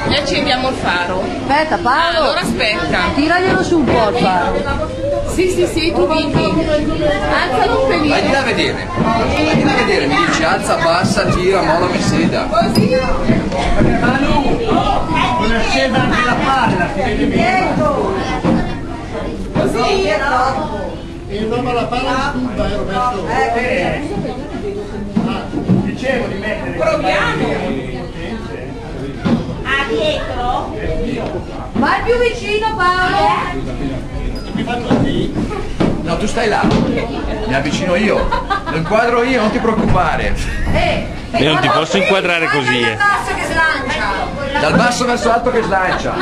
E accendiamo il faro. Aspetta Paolo. Allora aspetta. Tiraglielo su un po' il faro. Sì, tu vieni. Alzalo un pelino. Vai di là a vedere. Vai di là a vedere, mi dice alza, abbassa, tira, molla, mi seda. Così. Manu, non accende anche la palla, ti vedi bene. Così. E non la palla in stufa, Roberto. Dicevo di mettere. Proviamo. Dietro? Vai più vicino Paolo. Mi fa così. No, tu stai là, mi avvicino io, lo inquadro io, non ti preoccupare. Io non ti posso inquadrare così. Che slancia. Dal basso verso l'alto che slancia.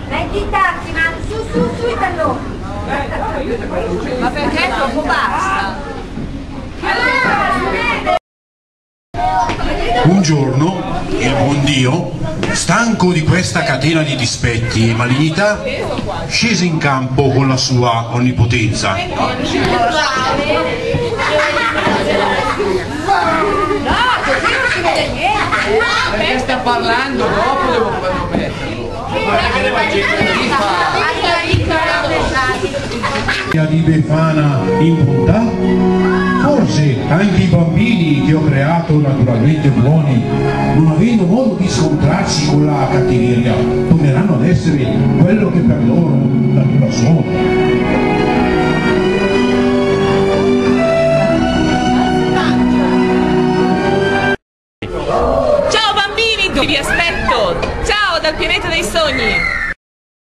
Metti i tacchi, ma su i talloni. Ma perché troppo basta? Un giorno il buon Dio, stanco di questa catena di dispetti e malignità, scese in campo con la sua onnipotenza. Perché sta parlando, dopo devo farlo metterlo. Di Befana in bontà? Forse anche i bambini che ho creato naturalmente buoni, non avendo modo di scontrarsi con la cattiveria, torneranno ad essere quello che per loro da sono.